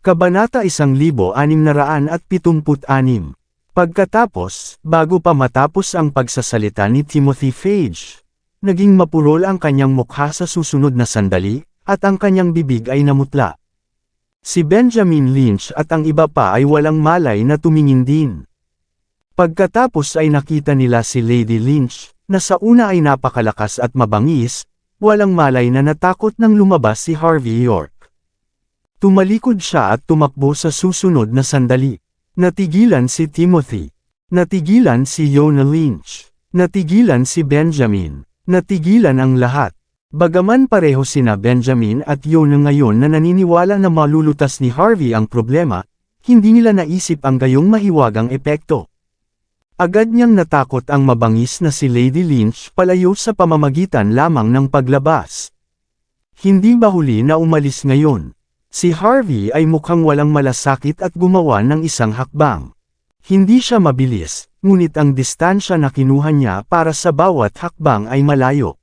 Kabanata 1676. Pagkatapos, bago pa matapos ang pagsasalita ni Timothy Fage, naging mapurol ang kanyang mukha sa susunod na sandali, at ang kanyang bibig ay namutla. Si Benjamin Lynch at ang iba pa ay walang malay na tumingin din. Pagkatapos ay nakita nila si Lady Lynch, na sa una ay napakalakas at mabangis, walang malay na natakot nang lumabas si Harvey York. Tumalikod siya at tumakbo sa susunod na sandali. Natigilan si Timothy. Natigilan si Yona Lynch. Natigilan si Benjamin. Natigilan ang lahat. Bagaman pareho sina Benjamin at Yona ngayon na naniniwala na malulutas ni Harvey ang problema, hindi nila naisip ang gayong mahiwagang epekto. Agad niyang natakot ang mabangis na si Lady Lynch palayo sa pamamagitan lamang ng paglabas. Hindi ba huli na umalis ngayon? Si Harvey ay mukhang walang malasakit at gumawa ng isang hakbang. Hindi siya mabilis, ngunit ang distansya na kinuha niya para sa bawat hakbang ay malayo.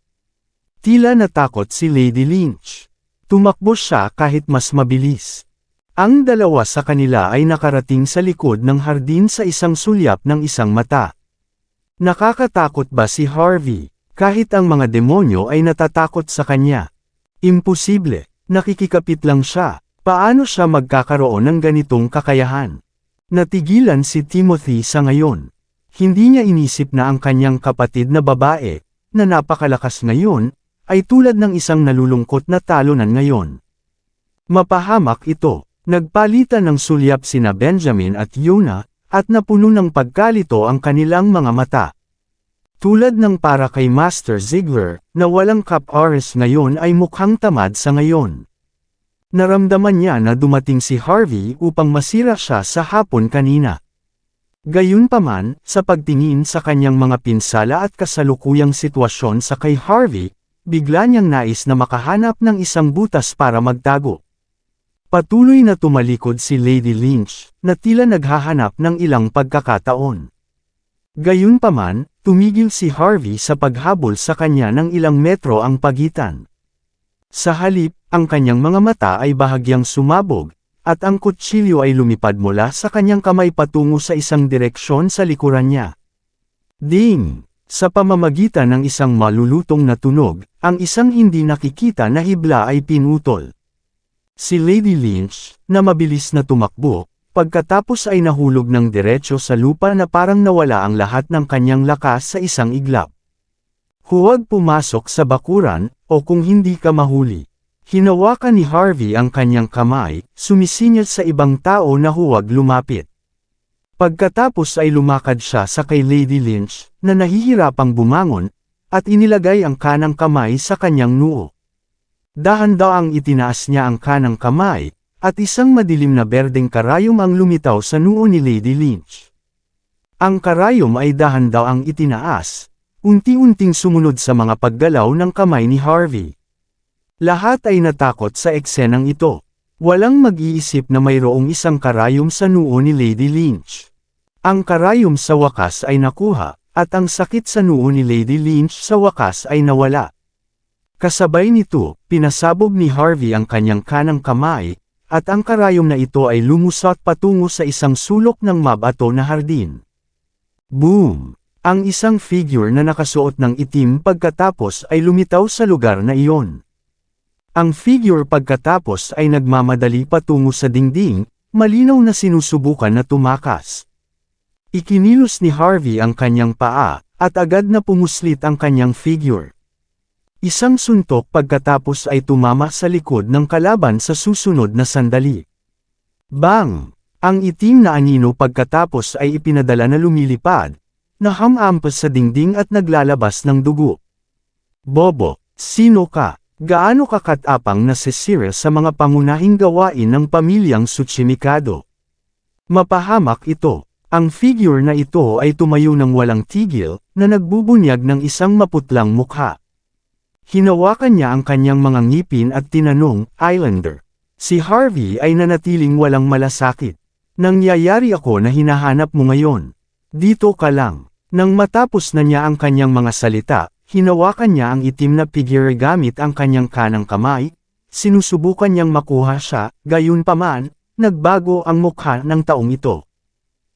Tila natakot si Lady Lynch. Tumakbo siya kahit mas mabilis. Ang dalawa sa kanila ay nakarating sa likod ng hardin sa isang sulyap ng isang mata. Nakakatakot ba si Harvey? Kahit ang mga demonyo ay natatakot sa kanya. Imposible, nakikikapit lang siya. Paano siya magkakaroon ng ganitong kakayahan? Natigilan si Timothy sa ngayon. Hindi niya inisip na ang kanyang kapatid na babae, na napakalakas ngayon, ay tulad ng isang nalulungkot na talunan ngayon. Mapahamak ito. Nagpalitan ng sulyap sina Benjamin at Yona, at napuno ng pagkalito ang kanilang mga mata. Tulad ng para kay Master Ziegler, na walang cap-oris ngayon ay mukhang tamad sa ngayon. Naramdaman niya na dumating si Harvey upang masira siya sa hapon kanina. Gayunpaman, sa pagtingin sa kanyang mga pinsala at kasalukuyang sitwasyon sa kay Harvey, bigla niyang nais na makahanap ng isang butas para magtago. Patuloy na tumalikod si Lady Lynch, na tila naghahanap ng ilang pagkakataon. Gayunpaman, tumigil si Harvey sa paghabol sa kanya ng ilang metro ang pagitan. Sa halip, ang kanyang mga mata ay bahagyang sumabog, at ang kutsilyo ay lumipad mula sa kanyang kamay patungo sa isang direksyon sa likuran niya. Ding! Sa pamamagitan ng isang malulutong na tunog, ang isang hindi nakikita na hibla ay pinutol. Si Lady Lynch, na mabilis na tumakbo, pagkatapos ay nahulog ng diretso sa lupa na parang nawala ang lahat ng kanyang lakas sa isang iglap. Huwag pumasok sa bakuran, o kung hindi ka mahuli. Hinawakan ni Harvey ang kanyang kamay, sumisinyal sa ibang tao na huwag lumapit. Pagkatapos ay lumakad siya sa kay Lady Lynch, na nahihirapang bumangon, at inilagay ang kanang kamay sa kanyang noo. Dahan-daang itinaas niya ang kanang kamay, at isang madilim na berdeng karayom ang lumitaw sa noo ni Lady Lynch. Ang karayom ay dahan-daang itinaas, unti-unting sumunod sa mga paggalaw ng kamay ni Harvey. Lahat ay natakot sa eksenang ito. Walang mag-iisip na mayroong isang karayom sa noo ni Lady Lynch. Ang karayom sa wakas ay nakuha, at ang sakit sa noo ni Lady Lynch sa wakas ay nawala. Kasabay nito, pinasabog ni Harvey ang kanyang kanang kamay, at ang karayom na ito ay lumusot patungo sa isang sulok ng mabato na hardin. Boom! Ang isang figure na nakasuot ng itim pagkatapos ay lumitaw sa lugar na iyon. Ang figure pagkatapos ay nagmamadali patungo sa dingding, malinaw na sinusubukan na tumakas. Ikinilos ni Harvey ang kanyang paa, at agad na pumuslit ang kanyang figure. Isang suntok pagkatapos ay tumama sa likod ng kalaban sa susunod na sandali. Bang! Ang itim na anino pagkatapos ay ipinadala na lumilipad, na hamampas sa dingding at naglalabas ng dugo. Bobo, sino ka? Gaano ka katapang na sisira sa mga pangunahing gawain ng pamilyang Tsuchimikado? Mapahamak ito. Ang figure na ito ay tumayo ng walang tigil, na nagbubunyag ng isang maputlang mukha. Hinawakan niya ang kanyang mga ngipin at tinanong, Islander. Si Harvey ay nanatiling walang malasakit. Nangyayari ako na hinahanap mo ngayon. Dito ka lang. Nang matapos na niya ang kanyang mga salita, hinawakan niya ang itim na figure gamit ang kanyang kanang kamay, sinusubukan niyang makuha siya, gayunpaman, nagbago ang mukha ng taong ito.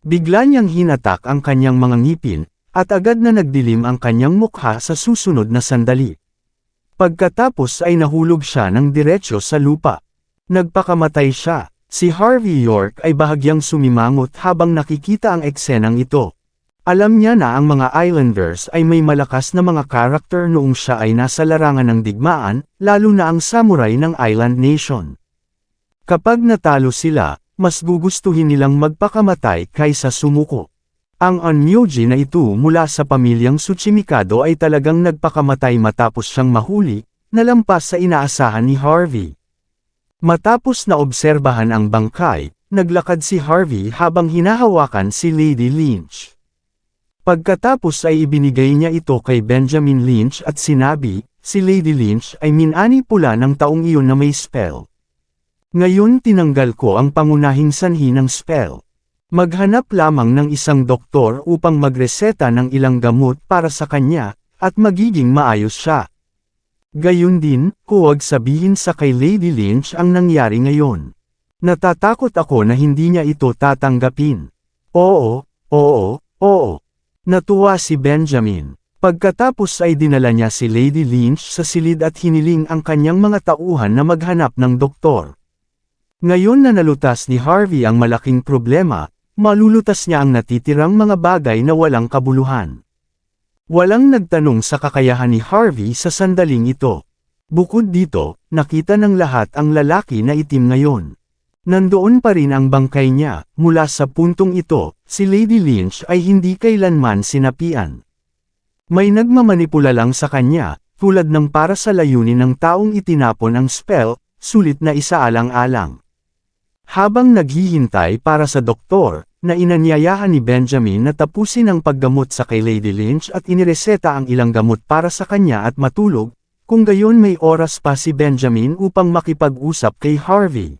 Bigla niyang hinatak ang kanyang mga ngipin, at agad na nagdilim ang kanyang mukha sa susunod na sandali. Pagkatapos ay nahulog siya ng diretsyo sa lupa. Nagpakamatay siya. Si Harvey York ay bahagyang sumimangot habang nakikita ang eksenang ito. Alam niya na ang mga Islanders ay may malakas na mga karakter noong siya ay nasa larangan ng digmaan, lalo na ang samurai ng Island Nation. Kapag natalo sila, mas gugustuhin nilang magpakamatay kaysa sumuko. Ang onmyoji na ito mula sa pamilyang Tsuchimikado ay talagang nagpakamatay matapos siyang mahuli, na lampas sa inaasahan ni Harvey. Matapos na obserbahan ang bangkay, naglakad si Harvey habang hinahawakan si Lady Lynch. Pagkatapos ay ibinigay niya ito kay Benjamin Lynch at sinabi, si Lady Lynch ay minani pula ng taong iyon na may spell. Ngayon tinanggal ko ang pangunahing sanhi ng spell. Maghanap lamang ng isang doktor upang magreseta ng ilang gamot para sa kanya, at magiging maayos siya. Gayun din, huwag sabihin sa kay Lady Lynch ang nangyari ngayon. Natatakot ako na hindi niya ito tatanggapin. Oo. Natuwa si Benjamin. Pagkatapos ay dinala niya si Lady Lynch sa silid at hiniling ang kanyang mga tauhan na maghanap ng doktor. Ngayon na nalutas ni Harvey ang malaking problema, malulutas niya ang natitirang mga bagay na walang kabuluhan. Walang nagtanong sa kakayahan ni Harvey sa sandaling ito. Bukod dito, nakita ng lahat ang lalaki na itim ngayon. Nandoon pa rin ang bangkay niya. Mula sa puntong ito, si Lady Lynch ay hindi kailanman sinapian. May nagmamanipula lang sa kanya, tulad ng para sa layunin ng taong itinapon ang spell, sulit na isaalang-alang. Habang naghihintay para sa doktor, na inanyayahan ni Benjamin na tapusin ang paggamot sa kay Lady Lynch at inireseta ang ilang gamot para sa kanya at matulog, kung gayon may oras pa si Benjamin upang makipag-usap kay Harvey.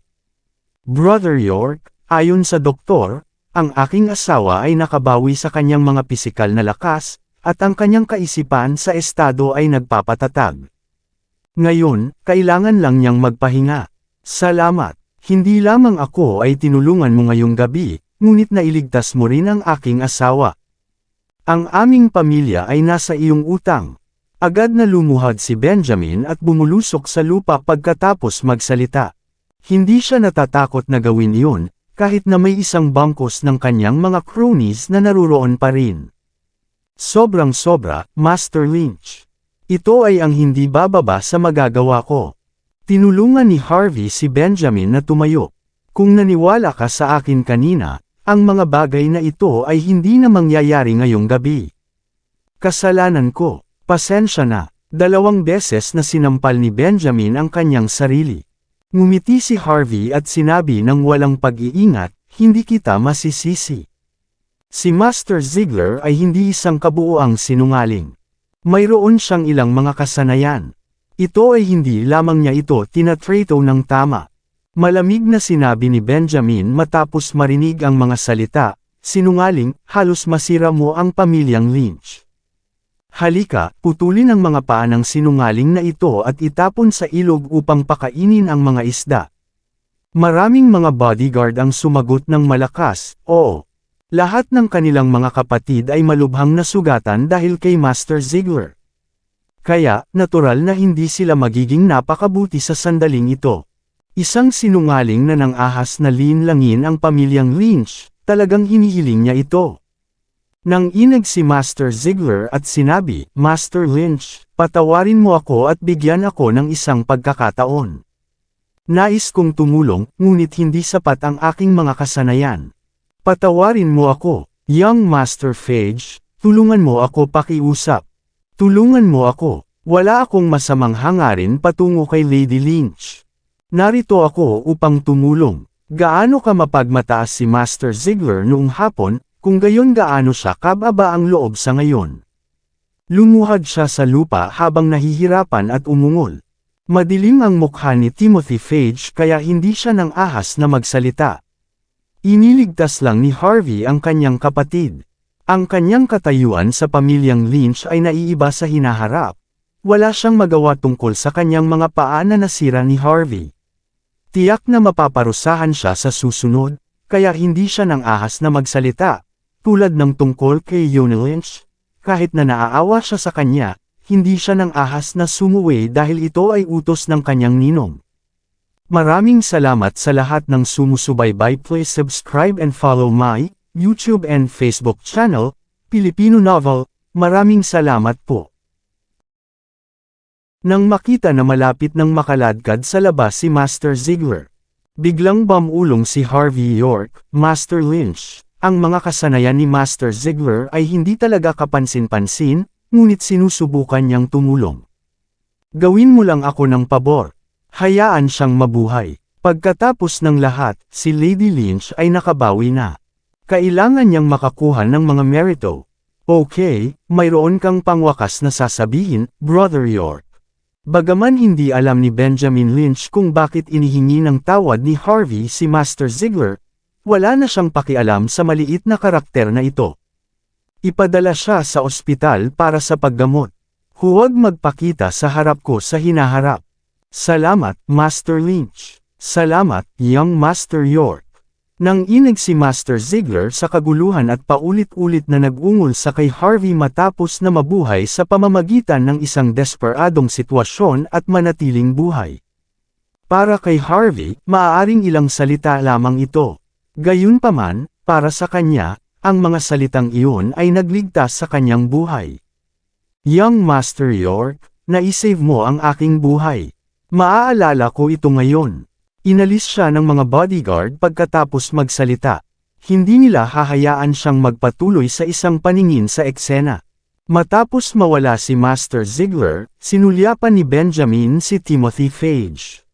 Brother York, ayon sa doktor, ang aking asawa ay nakabawi sa kanyang mga pisikal na lakas, at ang kanyang kaisipan sa estado ay nagpapatatag. Ngayon, kailangan lang niyang magpahinga. Salamat. Hindi lamang ako ay tinulungan mo ngayong gabi, ngunit nailigtas mo rin ang aking asawa. Ang aming pamilya ay nasa iyong utang. Agad na lumuhad si Benjamin at bumulusok sa lupa pagkatapos magsalita. Hindi siya natatakot na gawin iyon, kahit na may isang bangkos ng kanyang mga cronies na naruroon pa rin. Sobrang-sobra, Master Lynch. Ito ay ang hindi bababa sa magagawa ko. Tinulungan ni Harvey si Benjamin na tumayo. Kung naniwala ka sa akin kanina, ang mga bagay na ito ay hindi na mangyayari ngayong gabi. Kasalanan ko, pasensya na. 2 beses na sinampal ni Benjamin ang kanyang sarili. Ngumiti si Harvey at sinabi ng walang pag-iingat, hindi kita masisisi. Si Master Ziegler ay hindi isang kabuuang sinungaling. Mayroon siyang ilang mga kasanayan. Ito ay hindi lamang niya ito tinatrato ng tama. Malamig na sinabi ni Benjamin matapos marinig ang mga salita, sinungaling, halos masira mo ang pamilyang Lynch. Halika, putulin ang mga paa ng sinungaling na ito at itapon sa ilog upang pakainin ang mga isda. Maraming mga bodyguard ang sumagot ng malakas, oo. Lahat ng kanilang mga kapatid ay malubhang nasugatan dahil kay Master Ziegler. Kaya, natural na hindi sila magiging napakabuti sa sandaling ito. Isang sinungaling na nang-ahas na linlangin ang pamilyang Lynch, talagang hinihiling niya ito. Nang inag si Master Ziegler at sinabi, Master Lynch, patawarin mo ako at bigyan ako ng isang pagkakataon. Nais kong tumulong, ngunit hindi sapat ang aking mga kasanayan. Patawarin mo ako, Young Master Phage, tulungan mo ako pakiusap. Tulungan mo ako, wala akong masamang hangarin patungo kay Lady Lynch. Narito ako upang tumulong. Gaano ka mapagmataas si Master Ziegler noong hapon, kung gayon gaano siya kababa ang loob sa ngayon. Lumuhad siya sa lupa habang nahihirapan at umungol. Madilim ang mukha ni Timothy Phage kaya hindi siya nang ahas na magsalita. Iniligtas lang ni Harvey ang kanyang kapatid. Ang kanyang katayuan sa pamilyang Lynch ay naiiba sa hinaharap. Wala siyang magawa tungkol sa kanyang mga paa na nasira ni Harvey. Tiyak na mapaparusahan siya sa susunod, kaya hindi siya nang ahas na magsalita, tulad ng tungkol kay Yona Lynch. Kahit na naaawa siya sa kanya, hindi siya nang ahas na sumuwi dahil ito ay utos ng kanyang ninong. Maraming salamat sa lahat ng sumusubaybay. Please subscribe and follow my YouTube and Facebook channel, Filipino Novel. Maraming salamat po. Nang makita na malapit ng makaladkad sa labas si Master Ziegler, biglang bumulong si Harvey York. Master Lynch, ang mga kasanayan ni Master Ziegler ay hindi talaga kapansin-pansin, ngunit sinusubukan niyang tumulong. Gawin mo lang ako ng pabor. Hayaan siyang mabuhay. Pagkatapos ng lahat, si Lady Lynch ay nakabawi na. Kailangan niyang makakuha ng mga merito. Okay, mayroon kang pangwakas na sasabihin, Brother York. Bagaman hindi alam ni Benjamin Lynch kung bakit inihingi ng tawad ni Harvey si Master Ziegler, wala na siyang pakialam sa maliit na karakter na ito. Ipadala siya sa ospital para sa paggamot. Huwag magpakita sa harap ko sa hinaharap. Salamat, Master Lynch. Salamat, Young Master York. Nang inig si Master Ziegler sa kaguluhan at paulit-ulit na nag-ungol sa kay Harvey matapos na mabuhay sa pamamagitan ng isang desperadong sitwasyon at manatiling buhay. Para kay Harvey, maaaring ilang salita lamang ito. Gayunpaman, para sa kanya, ang mga salitang iyon ay nagligtas sa kanyang buhay. Young Master York, naisave mo ang aking buhay. Maaalala ko ito ngayon. Inalis siya ng mga bodyguard pagkatapos magsalita. Hindi nila hahayaan siyang magpatuloy sa isang paningin sa eksena. Matapos mawala si Master Ziegler, sinulyapan ni Benjamin si Timothy Fage.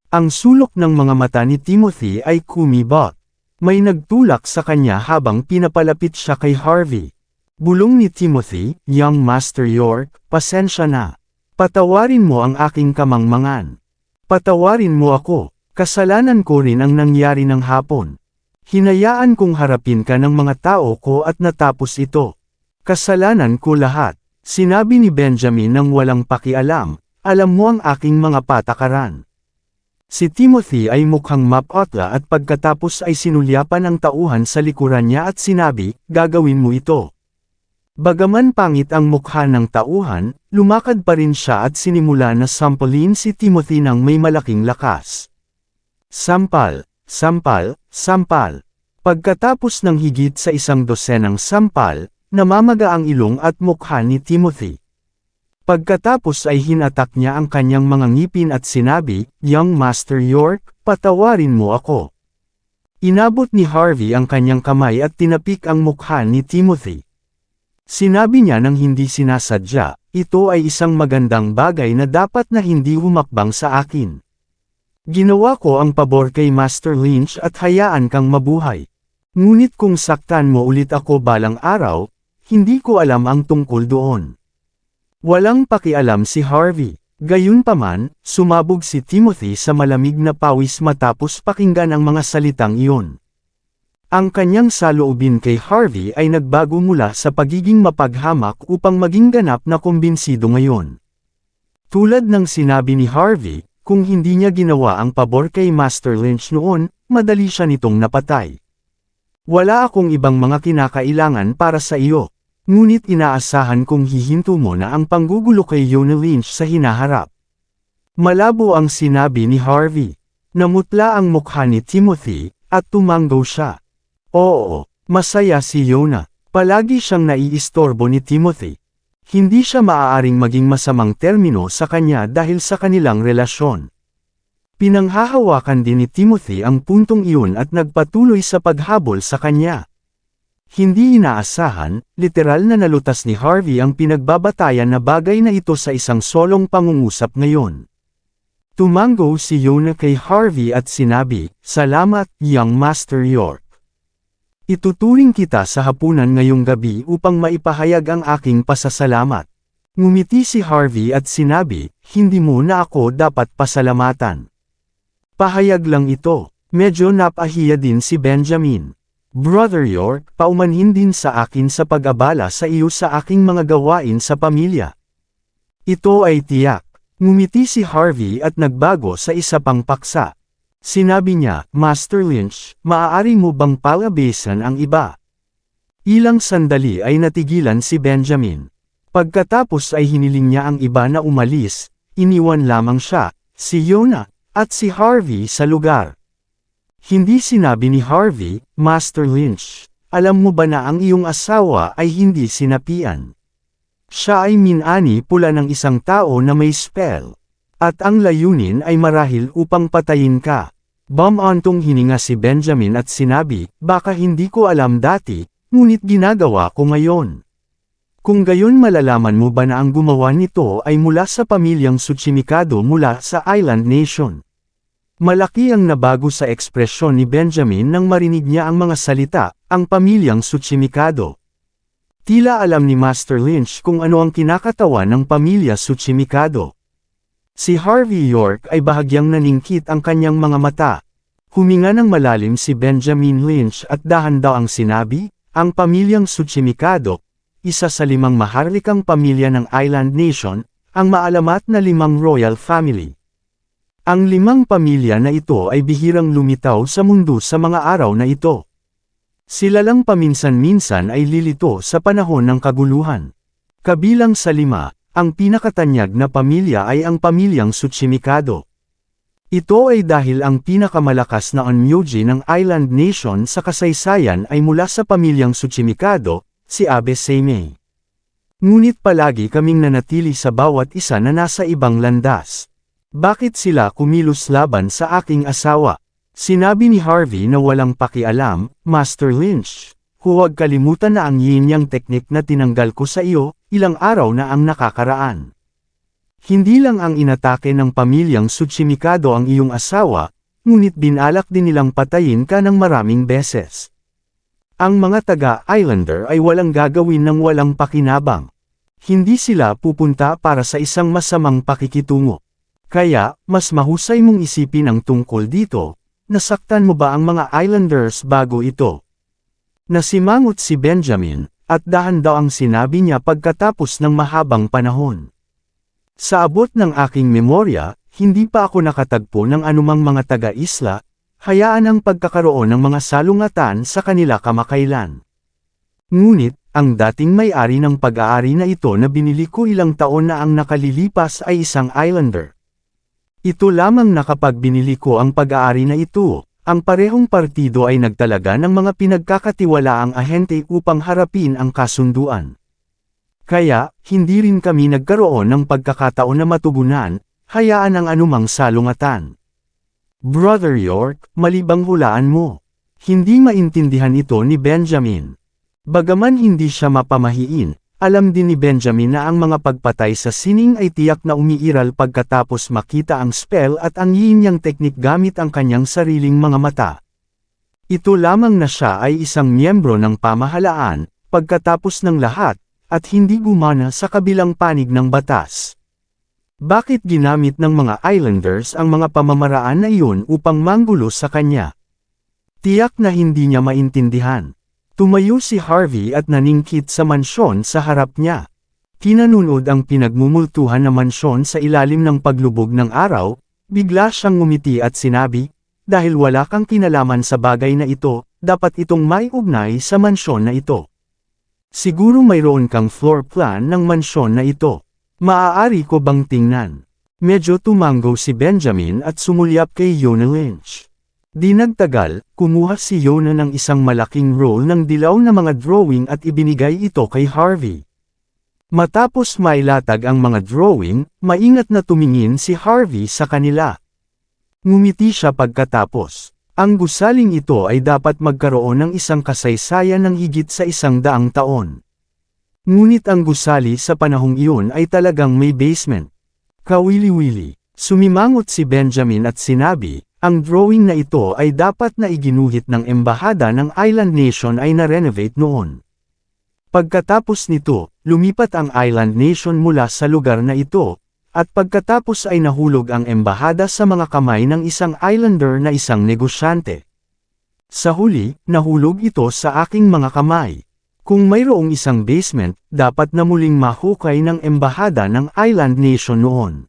Ang sulok ng mga mata ni Timothy ay kumibot. May nagtulak sa kanya habang pinapalapit siya kay Harvey. Bulong ni Timothy, Young Master York, pasensya na. Patawarin mo ang aking kamangmangan. Patawarin mo ako, kasalanan ko rin ang nangyari ng hapon. Hinayaan kong harapin ka ng mga tao ko at natapos ito. Kasalanan ko lahat, sinabi ni Benjamin nang walang pakialam, alam mo ang aking mga patakaran. Si Timothy ay mukhang mapotla at pagkatapos ay sinulyapan ang tauhan sa likuran niya at sinabi, gagawin mo ito. Bagaman pangit ang mukha ng tauhan, lumakad pa rin siya at sinimula na sampalin si Timothy ng may malaking lakas. Sampal, sampal, sampal. Pagkatapos ng higit sa 100 sampal, namamaga ang ilong at mukha ni Timothy. Pagkatapos ay hinatak niya ang kanyang mga ngipin at sinabi, Young Master York, patawarin mo ako. Inabot ni Harvey ang kanyang kamay at tinapik ang mukha ni Timothy. Sinabi niya nang hindi sinasadya, ito ay isang magandang bagay na dapat na hindi humakbang sa akin. Ginawa ko ang pabor kay Master Lynch at hayaan kang mabuhay. Ngunit kung saktan mo ulit ako balang araw, hindi ko alam ang tungkol doon. Walang pakialam si Harvey. Gayunpaman, sumabog si Timothy sa malamig na pawis matapos pakinggan ang mga salitang iyon. Ang kanyang saloobin kay Harvey ay nagbago mula sa pagiging mapaghamak upang maging ganap na kumbinsido ngayon. Tulad ng sinabi ni Harvey, kung hindi niya ginawa ang pabor kay Master Lynch noon, madali siya nitong napatay. Wala akong ibang mga kinakailangan para sa iyo, ngunit inaasahan kong hihinto mo na ang panggugulo kay Yona Lynch sa hinaharap. Malabo ang sinabi ni Harvey. Namutla ang mukha ni Timothy, at tumanggo siya. Oo, masaya si Yona. Palagi siyang naiistorbo ni Timothy. Hindi siya maaaring maging masamang termino sa kanya dahil sa kanilang relasyon. Pinanghahawakan din ni Timothy ang puntong iyon at nagpatuloy sa paghabol sa kanya. Hindi inaasahan, literal na nalutas ni Harvey ang pinagbabatayan na bagay na ito sa isang solong pangungusap ngayon. Tumanggo si Yona kay Harvey at sinabi, Salamat, Young Master York. Ituturing kita sa hapunan ngayong gabi upang maipahayag ang aking pasasalamat. Ngumiti si Harvey at sinabi, hindi mo na ako dapat pasalamatan. Pahayag lang ito. Medyo napahiya din si Benjamin. Brother York, paumanhin din sa akin sa pag-abala sa iyo sa aking mga gawain sa pamilya. Ito ay tiyak. Ngumiti si Harvey at nagbago sa isa pang paksa. Sinabi niya, Master Lynch, maaari mo bang palabasan ang iba? Ilang sandali ay natigilan si Benjamin. Pagkatapos ay hiniling niya ang iba na umalis, iniwan lamang siya, si Yona, at si Harvey sa lugar. Hindi sinabi ni Harvey, Master Lynch, alam mo ba na ang iyong asawa ay hindi sinapian? Siya ay minani pula ng isang tao na may spell. At ang layunin ay marahil upang patayin ka. Bumantong hininga si Benjamin at sinabi, baka hindi ko alam dati, ngunit ginagawa ko ngayon. Kung gayon malalaman mo ba na ang gumawa nito ay mula sa pamilyang Tsuchimikado mula sa Island Nation. Malaki ang nabago sa ekspresyon ni Benjamin nang marinig niya ang mga salita, ang pamilyang Tsuchimikado. Tila alam ni Master Lynch kung ano ang kinakatawan ng pamilya Tsuchimikado. Si Harvey York ay bahagyang naningkit ang kanyang mga mata. Huminga ng malalim si Benjamin Lynch at dahan daw ang sinabi, ang pamilyang Tsuchimikado, isa sa 5 maharlikang pamilya ng Island Nation, ang maalamat na 5 royal family. Ang 5 pamilya na ito ay bihirang lumitaw sa mundo sa mga araw na ito. Sila lang paminsan-minsan ay lilito sa panahon ng kaguluhan. Kabilang sa 5, ang pinakatanyag na pamilya ay ang pamilyang Tsuchimikado. Ito ay dahil ang pinakamalakas na onmyoji ng Island Nation sa kasaysayan ay mula sa pamilyang Tsuchimikado, si Abe Seimei. Ngunit palagi kaming nanatili sa bawat isa na nasa ibang landas. Bakit sila kumilos laban sa aking asawa? Sinabi ni Harvey na walang pakialam, Master Lynch. Huwag kalimutan na ang yin-yang teknik na tinanggal ko sa iyo, ilang araw na ang nakakaraan. Hindi lang ang inatake ng pamilyang Tsuchimikado ang iyong asawa, ngunit binalak din nilang patayin ka ng maraming beses. Ang mga taga-Islander ay walang gagawin ng walang pakinabang. Hindi sila pupunta para sa isang masamang pakikitungo. Kaya, mas mahusay mong isipin ang tungkol dito, nasaktan mo ba ang mga Islanders bago ito? Nasimangot si Benjamin, at dahan daw ang sinabi niya pagkatapos ng mahabang panahon. Sa abot ng aking memorya, hindi pa ako nakatagpo ng anumang mga taga-isla, hayaan ang pagkakaroon ng mga salungatan sa kanila kamakailan. Ngunit, ang dating may-ari ng pag-aari na ito na binili ko ilang taon na ang nakalilipas ay isang Islander. Ito lamang na kapag binili ko ang pag-aari na ito, ang parehong partido ay nagtalaga ng mga pinagkakatiwalaang ahente upang harapin ang kasunduan. Kaya, hindi rin kami nagkaroon ng pagkakataon na matugunan, hayaan ang anumang salungatan. Brother York, mali bang hulaan mo? Hindi maintindihan ito ni Benjamin. Bagaman hindi siya mapamahiin, alam din ni Benjamin na ang mga pagpatay sa sining ay tiyak na umiiral pagkatapos makita ang spell at ang yin-yang teknik gamit ang kanyang sariling mga mata. Ito lamang na siya ay isang miyembro ng pamahalaan, pagkatapos ng lahat, at hindi gumana sa kabilang panig ng batas. Bakit ginamit ng mga Islanders ang mga pamamaraan na iyon upang manggulo sa kanya? Tiyak na hindi niya maintindihan. Tumayo si Harvey at naningkit sa mansyon sa harap niya. Kinanunod ang pinagmumultuhan na mansyon sa ilalim ng paglubog ng araw, bigla siyang ngumiti at sinabi, dahil wala kang kinalaman sa bagay na ito, dapat itong may ugnay sa mansyon na ito. Siguro mayroon kang floor plan ng mansyon na ito. Maaari ko bang tingnan? Medyo tumanggo si Benjamin at sumulyap kay Yona Lynch. Di nagtagal, kumuha si Yona ng isang malaking roll ng dilaw na mga drawing at ibinigay ito kay Harvey. Matapos mailatag ang mga drawing, maingat na tumingin si Harvey sa kanila. Ngumiti siya pagkatapos. Ang gusaling ito ay dapat magkaroon ng isang kasaysayan ng higit sa 100 taon. Ngunit ang gusali sa panahong iyon ay talagang may basement. Kawili-wili, sumimangot si Benjamin at sinabi, ang drawing na ito ay dapat na iginuhit ng embahada ng Island Nation ay na-renovate noon. Pagkatapos nito, lumipat ang Island Nation mula sa lugar na ito, at pagkatapos ay nahulog ang embahada sa mga kamay ng isang Islander na isang negosyante. Sa huli, nahulog ito sa aking mga kamay. Kung mayroong isang basement, dapat na muling mahukay ng embahada ng Island Nation noon.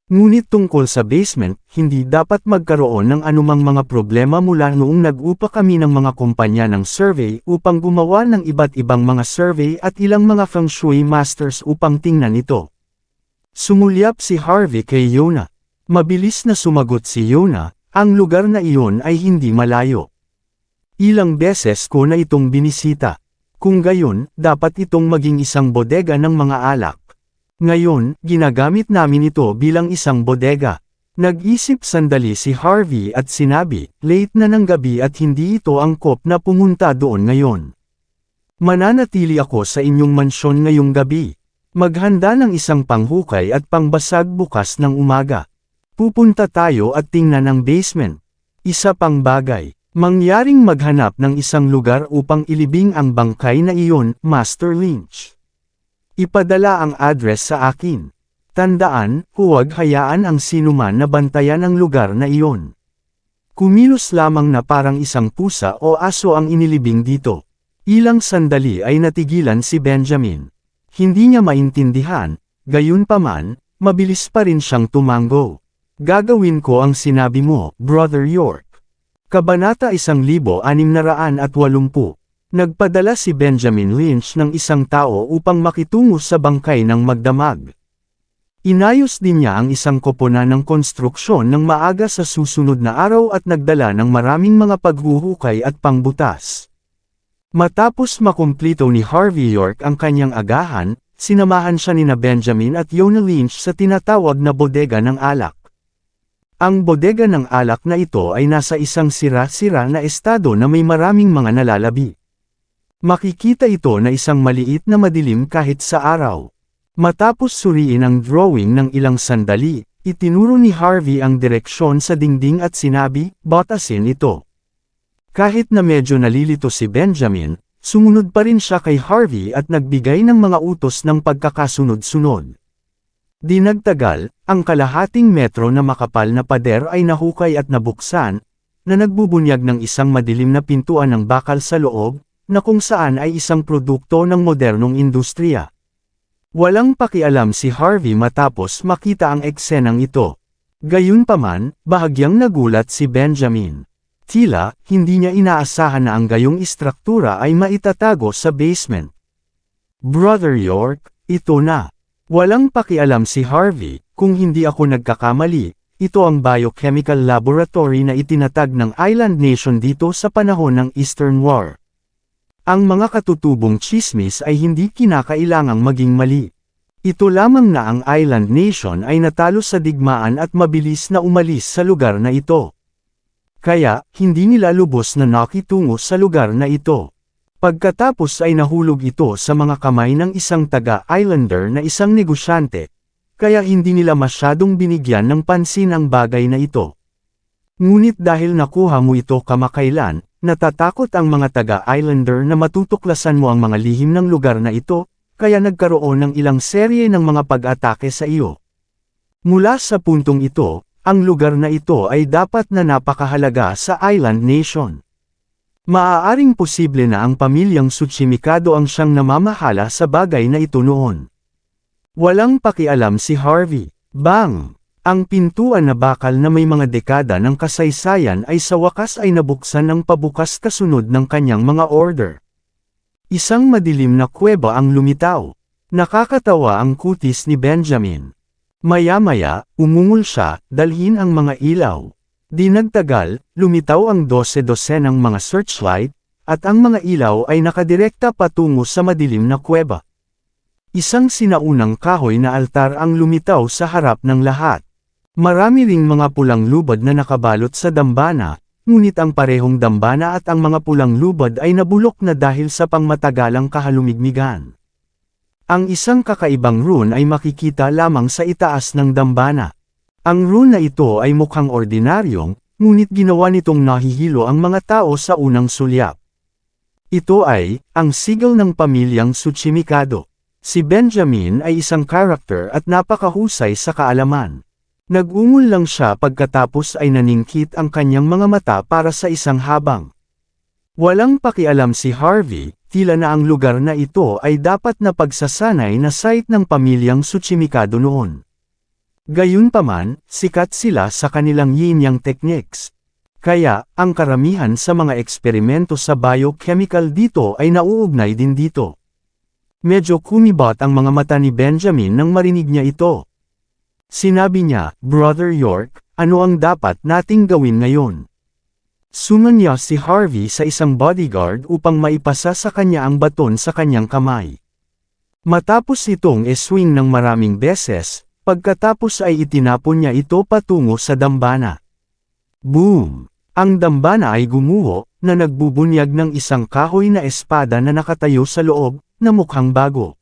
Ngunit tungkol sa basement, hindi dapat magkaroon ng anumang mga problema mula noong nag-upa kami ng mga kumpanya ng survey upang gumawa ng iba't ibang mga survey at ilang mga feng shui masters upang tingnan ito. Sumulyap si Harvey kay Yona. Mabilis na sumagot si Yona, ang lugar na iyon ay hindi malayo. Ilang beses ko na itong binisita. Kung gayon, dapat itong maging isang bodega ng mga alak. Ngayon, ginagamit namin ito bilang isang bodega. Nag-isip sandali si Harvey at sinabi, late na ng gabi at hindi ito angkop na pumunta doon ngayon. Mananatili ako sa inyong mansyon ngayong gabi. Maghanda ng isang panghukay at pangbasag bukas ng umaga. Pupunta tayo at tingnan ang basement. Isa pang bagay. Mangyaring maghanap ng isang lugar upang ilibing ang bangkay na iyon, Master Lynch. Ipadala ang address sa akin. Tandaan, huwag hayaan ang sinuman na bantayan ang lugar na iyon. Kumilos lamang na parang isang pusa o aso ang inilibing dito. Ilang sandali ay natigilan si Benjamin. Hindi niya maintindihan, gayunpaman, mabilis pa rin siyang tumango. Gagawin ko ang sinabi mo, Brother York. Kabanata 1680. Nagpadala si Benjamin Lynch ng isang tao upang makitungo sa bangkay ng magdamag. Inayos din niya ang isang koponan ng konstruksyon ng maaga sa susunod na araw at nagdala ng maraming mga paghuhukay at pangbutas. Matapos makumplito ni Harvey York ang kanyang agahan, sinamahan siya nina Benjamin at Yona Lynch sa tinatawag na bodega ng alak. Ang bodega ng alak na ito ay nasa isang sira-sira na estado na may maraming mga nalalabi. Makikita ito na isang maliit na madilim kahit sa araw. Matapos suriin ang drawing ng ilang sandali, itinuro ni Harvey ang direksyon sa dingding at sinabi, batasin ito. Kahit na medyo nalilito si Benjamin, sumunod pa rin siya kay Harvey at nagbigay ng mga utos ng pagkakasunod-sunod. Di nagtagal, ang kalahating metro na makapal na pader ay nahukay at nabuksan, na nagbubunyag ng isang madilim na pintuan ng bakal sa loob, na kung saan ay isang produkto ng modernong industriya. Walang pakialam si Harvey matapos makita ang eksenang ito. Gayunpaman, bahagyang nagulat si Benjamin. Tila, hindi niya inaasahan na ang gayong istruktura ay maitatago sa basement. Brother York, ito na. Walang pakialam si Harvey, kung hindi ako nagkakamali, ito ang biochemical laboratory na itinatag ng Island Nation dito sa panahon ng Eastern War. Ang mga katutubong tsismis ay hindi kinakailangang maging mali. Ito lamang na ang Island Nation ay natalo sa digmaan at mabilis na umalis sa lugar na ito. Kaya, hindi nila lubos na nakitungo sa lugar na ito. Pagkatapos ay nahulog ito sa mga kamay ng isang taga-islander na isang negosyante, kaya hindi nila masyadong binigyan ng pansin ang bagay na ito. Ngunit dahil nakuha mo ito kamakailan, natatakot ang mga taga-islander na matutuklasan mo ang mga lihim ng lugar na ito, kaya nagkaroon ng ilang serye ng mga pag-atake sa iyo. Mula sa puntong ito, ang lugar na ito ay dapat na napakahalaga sa Island Nation. Maaaring posible na ang pamilyang Tsuchimikado ang siyang namamahala sa bagay na ito noon. Walang pakialam si Harvey. Bang! Ang pintuan na bakal na may mga dekada ng kasaysayan ay sa wakas ay nabuksan ng pabukas kasunod ng kanyang mga order. Isang madilim na kuweba ang lumitaw. Nakakatawa ang kutis ni Benjamin. Maya-maya, umungol siya, dalhin ang mga ilaw. Di nagtagal, lumitaw ang 12-dosenang mga searchlight, at ang mga ilaw ay nakadirekta patungo sa madilim na kuweba. Isang sinaunang kahoy na altar ang lumitaw sa harap ng lahat. Marami ring mga pulang lubad na nakabalot sa dambana, ngunit ang parehong dambana at ang mga pulang lubad ay nabulok na dahil sa pangmatagalang kahalumigmigan. Ang isang kakaibang rune ay makikita lamang sa itaas ng dambana. Ang rune na ito ay mukhang ordinaryong, ngunit ginawa nitong nahihilo ang mga tao sa unang sulyap. Ito ay, ang sigil ng pamilyang Tsuchimikado. Si Benjamin ay isang karakter at napakahusay sa kaalaman. Nag-ungol lang siya pagkatapos ay naningkit ang kanyang mga mata para sa isang habang. Walang pakialam si Harvey, tila na ang lugar na ito ay dapat na pagsasanay na site ng pamilyang Tsuchimikado noon. Gayunpaman, sikat sila sa kanilang yin-yang techniques. Kaya, ang karamihan sa mga eksperimento sa biochemical dito ay nauugnay din dito. Medyo kumibot ang mga mata ni Benjamin nang marinig niya ito. Sinabi niya, "Brother York, ano ang dapat nating gawin ngayon?" Sumanya si Harvey sa isang bodyguard upang maipasa sa kanya ang baton sa kanyang kamay. Matapos itong e-swing ng maraming beses, pagkatapos ay itinapon niya ito patungo sa dambana. Boom! Ang dambana ay gumuho, na nagbubunyag ng isang kahoy na espada na nakatayo sa loob, na mukhang bago.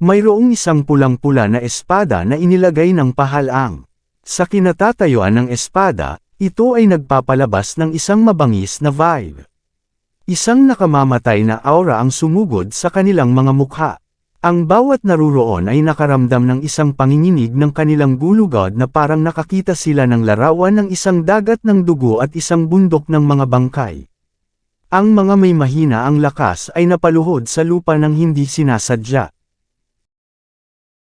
Mayroong isang pulang-pula na espada na inilagay ng pahalang. Sa kinatatayuan ng espada, ito ay nagpapalabas ng isang mabangis na vibe. Isang nakamamatay na aura ang sumugod sa kanilang mga mukha. Ang bawat naruroon ay nakaramdam ng isang panginginig ng kanilang gulugod na parang nakakita sila ng larawan ng isang dagat ng dugo at isang bundok ng mga bangkay. Ang mga may mahina ang lakas ay napaluhod sa lupa ng hindi sinasadya.